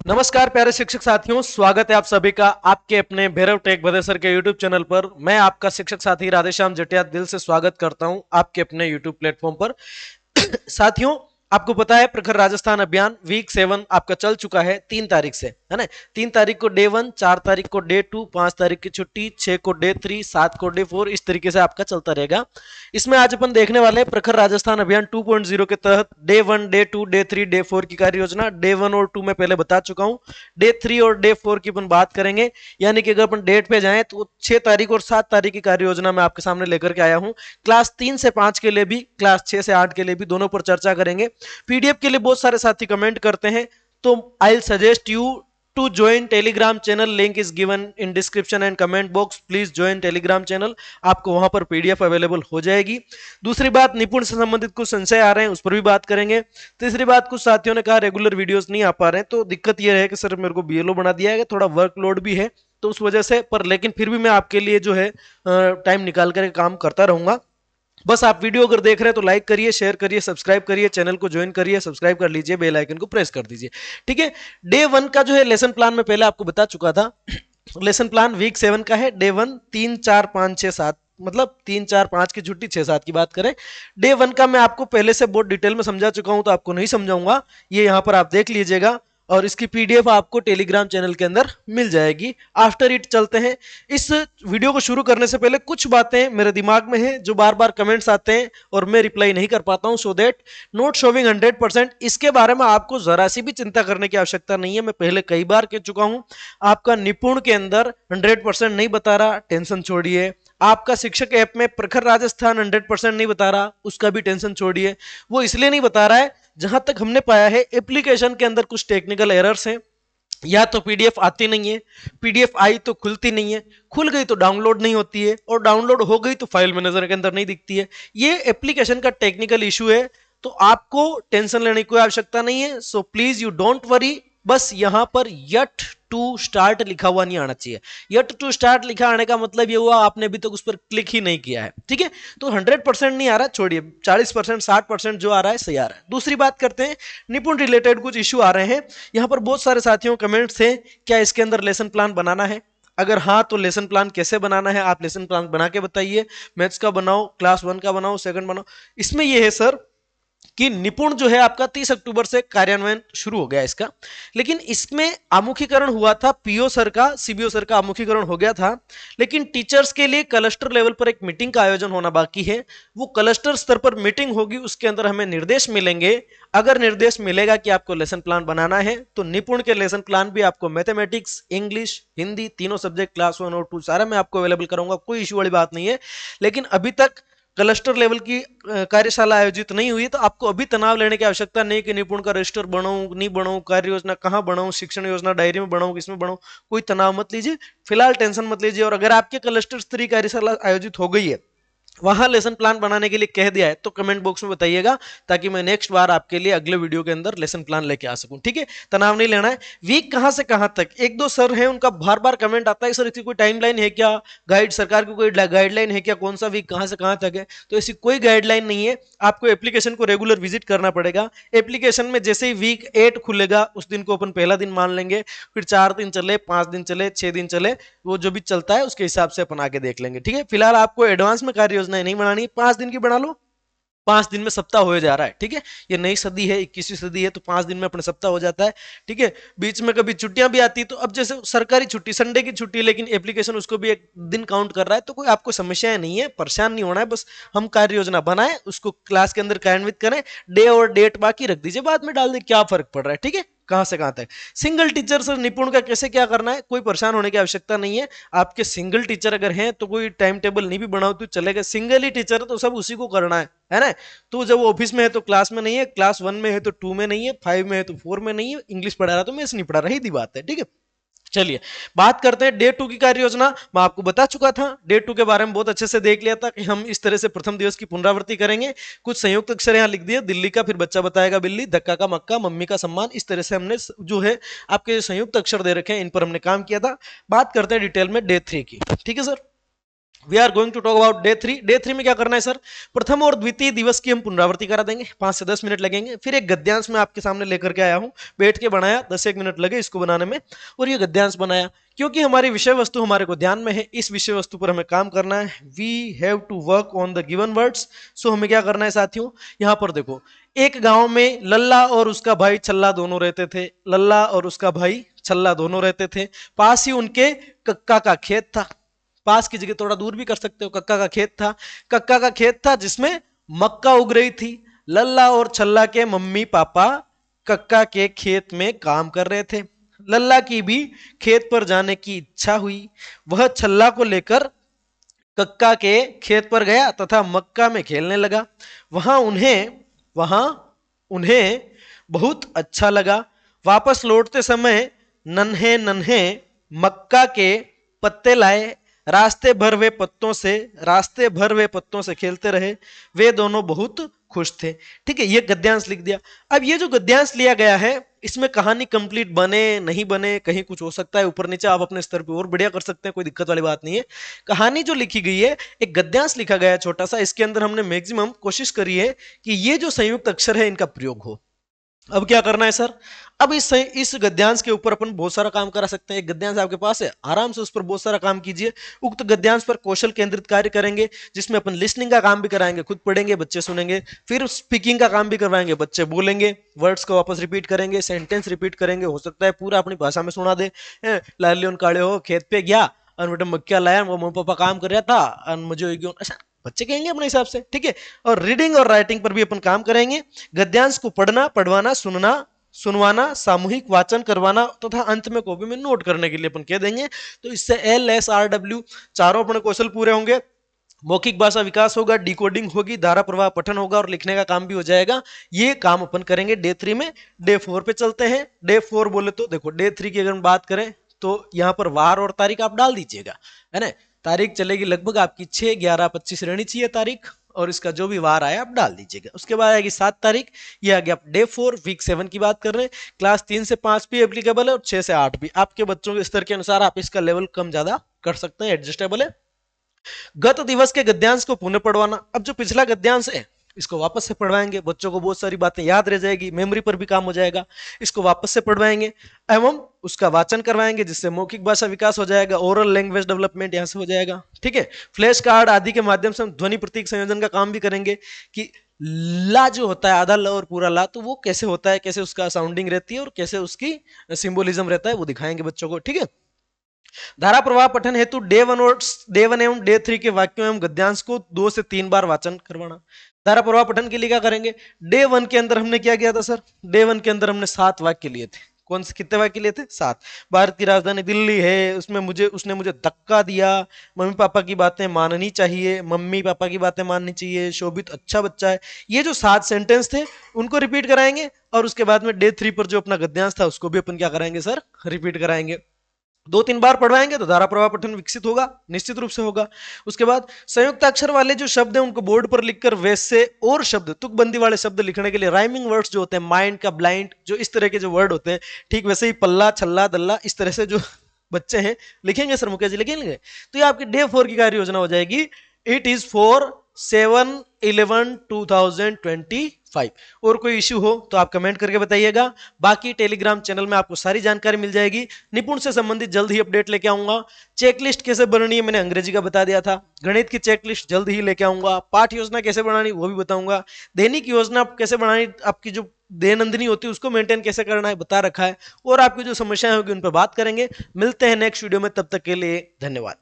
नमस्कार प्यारे शिक्षक साथियों, स्वागत है आप सभी का आपके अपने भैरव टेक भदेसर के यूट्यूब चैनल पर। मैं आपका शिक्षक साथी राधेश्याम जटिया दिल से स्वागत करता हूं आपके अपने यूट्यूब प्लेटफॉर्म पर। साथियों, आपको पता है प्रखर राजस्थान अभियान वीक 7 आपका चल चुका है 3 तारीख से, है ना। 3 तारीख को डे 1, 4 तारीख को डे 2, 5 तारीख की छुट्टी, 6 को डे 3, 7 को डे 4, इस तरीके से आपका चलता रहेगा। इसमें आज अपन देखने वाले हैं प्रखर राजस्थान अभियान 2.0 के तहत डे 1, डे 2, डे 3, डे 4 की कार्य योजना। डे 1 और 2 में पहले बता चुका हूं। डे 3 और डे 4 की अपन बात करेंगे, यानी कि अगर अपन डेट पे जाएं तो 6 तारीख और 7 तारीख की कार्य योजना मैं आपके सामने लेकर के आया हूं। क्लास 3 से 5 के लिए भी, क्लास 6 से 8 के लिए भी, दोनों पर चर्चा करेंगे। पीडीएफ के लिए बहुत सारे साथी कमेंट करते हैं, तो I will suggest you to join telegram channel, link is given in description and comment box. please join telegram channel, आपको वहां पर पीडीएफ अवेलेबल हो जाएगी। दूसरी बात, निपुण से संबंधित कुछ संशय आ रहे हैं, उस पर भी बात करेंगे। तीसरी बात, कुछ साथियों ने कहा रेगुलर वीडियोस नहीं आ पा रहे हैं, तो दिक्कत यह है कि सर मेरे को बीएलओ बना दिया है, थोड़ा वर्कलोड भी है, तो उस वजह से, पर लेकिन फिर भी मैं आपके लिए जो है टाइम निकाल कर काम करता रहूंगा। बस आप वीडियो अगर देख रहे हैं तो लाइक करिए, शेयर करिए, सब्सक्राइब करिए, चैनल को ज्वाइन करिए, सब्सक्राइब कर लीजिए, बेल आइकन को प्रेस कर दीजिए। ठीक है। डे 1 का जो है लेसन प्लान मैं पहले आपको बता चुका था। लेसन प्लान वीक 7 का है। डे 1 3, 4, 5, 6, 7, मतलब 3, 4, 5 की छुट्टी, 6, 7 की बात करें। डे 1 का मैं आपको पहले से बहुत डिटेल में समझा चुका हूं, तो आपको नहीं समझाऊंगा, ये यहां पर आप देख लीजिएगा, और इसकी पीडीएफ आपको टेलीग्राम चैनल के अंदर मिल जाएगी। आफ्टर इट चलते हैं। इस वीडियो को शुरू करने से पहले कुछ बातें मेरे दिमाग में हैं जो बार बार कमेंट्स आते हैं और मैं रिप्लाई नहीं कर पाता हूं, सो दैट नोट शोविंग 100%, इसके बारे में आपको जरा सी भी चिंता करने की आवश्यकता नहीं है। मैं पहले कई बार कह चुका हूं, आपका निपुण के अंदर 100% नहीं बता रहा, टेंशन छोड़िए। आपका शिक्षक ऐप में प्रखर राजस्थान 100% नहीं बता रहा, उसका भी टेंशन छोड़िए। वो इसलिए नहीं बता रहा है, जहां तक हमने पाया है एप्लीकेशन के अंदर कुछ टेक्निकल एरर्स हैं, या तो पीडीएफ आती नहीं है, पीडीएफ आई तो खुलती नहीं है, खुल गई तो डाउनलोड नहीं होती है, और डाउनलोड हो गई तो फाइल मैनेजर के अंदर नहीं दिखती है। ये एप्लीकेशन का टेक्निकल इशू है, तो आपको टेंशन लेने की कोई आवश्यकता नहीं है। So please you don't worry. बस यहां पर यट टू स्टार्ट लिखा हुआ नहीं आना चाहिए। यट टू स्टार्ट लिखा आने का मतलब ये हुआ आपने अभी तक उस पर क्लिक ही नहीं किया है। ठीक है, तो 100% नहीं आ रहा, छोड़िए, 40%, 60% जो आ रहा है सही आ रहा है। दूसरी बात करते हैं, निपुण रिलेटेड कुछ इश्यू आ रहे हैं। यहां पर बहुत सारे साथियों कमेंट्स हैं, क्या इसके अंदर लेसन प्लान बनाना है? अगर हाँ, तो लेसन प्लान कैसे बनाना है, आप लेसन प्लान बना के बताइए। मैथ्स का बनाओ, क्लास 1 का बनाओ, सेकंड बनाओ। इसमें यह है सर कि निपुण जो है आपका 30 अक्टूबर से कार्यान्वयन शुरू हो गया इसका, लेकिन इसमें आमुखीकरण हुआ था पीओ सर का, सीबीओ सर का आमुखीकरण हो गया था, लेकिन टीचर्स के लिए क्लस्टर लेवल पर एक मीटिंग का आयोजन होना बाकी है। वो क्लस्टर स्तर पर मीटिंग होगी, उसके अंदर हमें निर्देश मिलेंगे। अगर निर्देश मिलेगा कि आपको लेसन प्लान बनाना है, तो निपुण के लेसन प्लान भी आपको मैथमेटिक्स, इंग्लिश, हिंदी, तीनों सब्जेक्ट क्लास 1 और 2 सारा मैं आपको अवेलेबल करूंगा, कोई इशू वाली बात नहीं है। लेकिन अभी तक क्लस्टर लेवल की कार्यशाला आयोजित नहीं हुई, तो आपको अभी तनाव लेने की आवश्यकता नहीं कि निपुण का रजिस्टर बनाऊं नहीं बनाऊं, कार्य योजना कहां बनाऊं, शिक्षण योजना डायरी में बनाऊं, किसमें बनाऊं, कोई तनाव मत लीजिए, फिलहाल टेंशन मत लीजिए। और अगर आपके क्लस्टर स्तरीय कार्यशाला आयोजित हो गई है, वहां लेसन प्लान बनाने के लिए कह दिया है, तो कमेंट बॉक्स में बताइएगा, ताकि मैं नेक्स्ट बार आपके लिए अगले वीडियो के अंदर लेसन प्लान लेके आ सकूं। ठीक है, तनाव नहीं लेना है। वीक कहां से कहां तक, एक दो सर हैं उनका बार बार कमेंट आता है, सर इसकी कोई टाइमलाइन है क्या, गाइड सरकार की कोई गाइडलाइन है क्या, कौन सा वीक कहां से कहां तक है? तो ऐसी कोई गाइडलाइन नहीं है, आपको एप्लीकेशन को रेगुलर विजिट करना पड़ेगा। एप्लीकेशन में जैसे ही वीक 8 खुलेगा, उस दिन को अपन पहला दिन मान लेंगे, फिर 4 दिन चले, 5 दिन चले, 6 दिन चले, वो जो भी चलता है उसके हिसाब से अपन आगे देख लेंगे। ठीक है, फिलहाल आपको एडवांस में कार्य योजनाएं नहीं बनानी, 5 दिन की बना लो, 5 दिन में सप्ताह हो जा रहा है। ठीक है, ये नई सदी है, 21वीं सदी है, तो 5 दिन में अपने सप्ताह हो जाता है। ठीक है, बीच में कभी छुट्टियां भी आती, तो अब जैसे सरकारी छुट्टी, संडे की छुट्टी, लेकिन एप्लीकेशन उसको भी एक दिन काउंट कर रहा है, तो कोई आपको समस्याएं नहीं है, परेशान नहीं होना है। बस हम कार्य योजना बनाएं, उसको क्लास के अंदर कार्यान्वित करें, डे और डेट बाकी रख दीजिए, बाद में डाल दे, क्या फर्क पड़ रहा है? ठीक है, कहां से कहां तक सिंगल टीचर से निपुण का कैसे क्या करना है, कोई परेशान होने की आवश्यकता नहीं है। आपके सिंगल टीचर अगर हैं तो कोई टाइम टेबल नहीं भी बनाओ तो चलेगा, सिंगल ही टीचर है तो सब उसी को करना है ना। तो जब वो ऑफिस में है तो क्लास में नहीं है, क्लास 1 में है तो 2 में नहीं है, 5 में है तो 4 में नहीं है, इंग्लिश पढ़ा रहा तो मैथ्स नहीं पढ़ा रहा, ही बात है। ठीक है, चलिए बात करते हैं डे 2 की कार्य योजना। मैं आपको बता चुका था, डे 2 के बारे में बहुत अच्छे से देख लिया था कि हम इस तरह से प्रथम दिवस की पुनरावृत्ति करेंगे। कुछ संयुक्त अक्षर यहां लिख दिए, दिल्ली का, फिर बच्चा बताएगा बिल्ली, धक्का का मक्का, मम्मी का सम्मान, इस तरह से हमने जो है आपके संयुक्त अक्षर दे रखे हैं, इन पर हमने काम किया था। बात करते हैं डिटेल में डे 3 की। ठीक है sir, we are going to talk about day 3। Day 3 में क्या करना है सर, प्रथम और द्वितीय दिवस की हम पुनरावृत्ति करा देंगे, 5 से 10 मिनट लगेंगे। फिर एक गद्यांश में आपके सामने लेकर के आया हूं, बैठ के बनाया, 10-1 मिनट लगे इसको बनाने में, और ये गद्यांश बनाया। क्योंकि हमारी विषय वस्तु हमारे को ध्यान में है, इस विषय वस्तु पर हमें काम करना है। We have to work on the given words. So हमें क्या करना है साथियों, यहां पर देखो, एक गांव में लल्ला और उसका भाई छल्ला दोनों रहते थे। लल्ला और उसका भाई छल्ला दोनों रहते थे। पास ही उनके कक्का का खेत था। पास की जगह थोड़ा दूर भी कर सकते हो, कक्का का खेत था। कक्का का खेत था जिसमें मक्का उग रही थी। लल्ला और छल्ला के मम्मी पापा कक्का के खेत में काम कर रहे थे। लल्ला की भी खेत पर जाने की इच्छा हुई। वह छल्ला को लेकर कक्का के खेत पर गया तथा मक्का में खेलने लगा। वहां उन्हें बहुत अच्छा लगा। वापस लौटते समय नन्हे नन्हे मक्का के पत्ते लाए। रास्ते भर वे पत्तों से खेलते रहे। वे दोनों बहुत खुश थे। ठीक है, ये गद्यांश लिख दिया। अब ये जो गद्यांश लिया गया है, इसमें कहानी कंप्लीट बने नहीं बने, कहीं कुछ हो सकता है, ऊपर नीचे आप अपने स्तर पे और बढ़िया कर सकते हैं, कोई दिक्कत वाली बात नहीं है। कहानी जो लिखी गई है, एक गद्यांश लिखा गया है छोटा सा, इसके अंदर हमने मैक्सिमम कोशिश करी है कि ये जो संयुक्त अक्षर है इनका प्रयोग हो। अब क्या करना है सर, अब इस गद्यांश के ऊपर अपन बहुत सारा काम करा सकते हैं। एक गद्यांश आपके पास है, आराम से उस पर बहुत सारा काम कीजिए। उक्त गद्यांश पर कौशल केंद्रित कार्य करेंगे, जिसमें अपन लिसनिंग का काम भी कराएंगे, खुद पढ़ेंगे, बच्चे सुनेंगे। फिर स्पीकिंग का काम भी करवाएंगे, बच्चे बोलेंगे, वर्ड्स को वापस रिपीट करेंगे, सेंटेंस रिपीट करेंगे, हो सकता है पूरा अपनी भाषा में सुना दे। लालियोन काले हो खेत पे गया और बेटा मक्या लाया, वो मम्मी पापा काम कर रहा था और मुझे ऐसा बच्चे कहेंगे अपने हिसाब से। ठीक है, और रीडिंग और राइटिंग पर भी अपन काम करेंगे। गद्यांश को पढ़ना, पढ़वाना, सुनवाना, सामूहिक वाचन करवाना तथा अंत में कॉपी में नोट करने के लिए अपन कह देंगे। तो इससे LSRW चारों अपने कौशल पूरे होंगे। मौखिक भाषा विकास होगा, डिकोडिंग होगी, धारा प्रवाह पठन होगा और लिखने का काम भी हो जाएगा। ये काम अपन करेंगे डे 3 में। डे 4 पे चलते हैं। डे 4 बोले तो देखो, डे 3 की अगर हम बात करें तो यहाँ पर वार और तारीख आप डाल दीजिएगा, है ना। तारीख चलेगी लगभग आपकी 6-11-25 रहनी चाहिए तारीख, और इसका जो भी वार आया आप डाल दीजिएगा। उसके बाद आएगी 7 तारीख, ये आ गया डे 4, वीक 7 की बात कर रहे हैं। क्लास 3 से 5 भी एप्लीकेबल है और 6 से 8 भी। आपके बच्चों के स्तर के अनुसार आप इसका लेवल कम ज्यादा कर सकते हैं, एडजस्टेबल है। गत दिवस के गद्यांश को पुनः पढ़वाना। अब जो पिछला गद्यांश है इसको वापस से पढ़वाएंगे, बच्चों को बहुत सारी बातें याद रह जाएगी, मेमोरी पर भी काम हो जाएगा। इसको वापस से पढ़वाएंगे एवं उसका वाचन करवाएंगे, जिससे मौखिक भाषा विकास हो जाएगा, ओरल लैंग्वेज डेवलपमेंट यहां से हो जाएगा। ठीक है, फ्लैश कार्ड आदि के माध्यम से हम ध्वनि प्रतीक संयोजन का काम भी करेंगे कि ला जो होता है, आधा ल और पूरा ला, तो वो कैसे होता है, कैसे उसका साउंडिंग रहती है और कैसे उसकी सिंबोलिज्म रहता है, वो दिखाएंगे बच्चों को। ठीक है, धारा प्रवाह पठन हेतु डे 1 एवं डे 3 के वाक्यों एवं गद्यांश को 2 से 3 बार वाचन करवाना। धारा प्रवाह पठन के लिए क्या करेंगे, डे 1 के अंदर हमने क्या किया था सर, डे 1 के अंदर हमने 7 वाक्य लिए थे। कौन से कितने वाक्य लिए थे, 7। भारत की राजधानी दिल्ली है, उसमें उसने मुझे धक्का दिया, मम्मी पापा की बातें माननी चाहिए, मम्मी पापा की बातें माननी चाहिए, शोभित अच्छा बच्चा है। ये जो 7 सेंटेंस थे उनको रिपीट कराएंगे, और उसके बाद में डे 3 पर जो अपना गद्यांश था उसको भी अपन क्या कराएंगे सर, रिपीट कराएंगे। 2-3 बार पढ़वाएंगे तो धारा प्रवाह पठन विकसित होगा, निश्चित रूप से होगा। उसके बाद संयुक्त अक्षर वाले जो शब्द हैं उनको बोर्ड पर लिखकर वैसे और शब्द, तुकबंदी वाले शब्द लिखने के लिए राइमिंग वर्ड्स जो होते हैं, माइंड का ब्लाइंड, जो इस तरह के जो वर्ड होते हैं, ठीक वैसे ही पल्ला, छल्ला, दल्ला, इस तरह से जो बच्चे हैं लिखेंगे सर, मुकेश जी लिखेंगे, तो ये आपकी डे 4 की कार्य योजना हो जाएगी। It is for 7/11/2025। और कोई इश्यू हो तो आप कमेंट करके बताइएगा। बाकी टेलीग्राम चैनल में आपको सारी जानकारी मिल जाएगी। निपुण से संबंधित जल्द ही अपडेट लेके आऊंगा। चेकलिस्ट कैसे बननी है मैंने अंग्रेजी का बता दिया था, गणित की चेकलिस्ट जल्द ही लेके आऊंगा। पाठ योजना कैसे बनानी वो भी बताऊंगा। दैनिक योजना कैसे बनानी, आपकी जो दैनंदिनी होती है उसको मेंटेन कैसे करना है बता रखा है, और आपकी जो समस्याएं होगी उन पर बात करेंगे। मिलते हैं नेक्स्ट वीडियो में, तब तक के लिए धन्यवाद।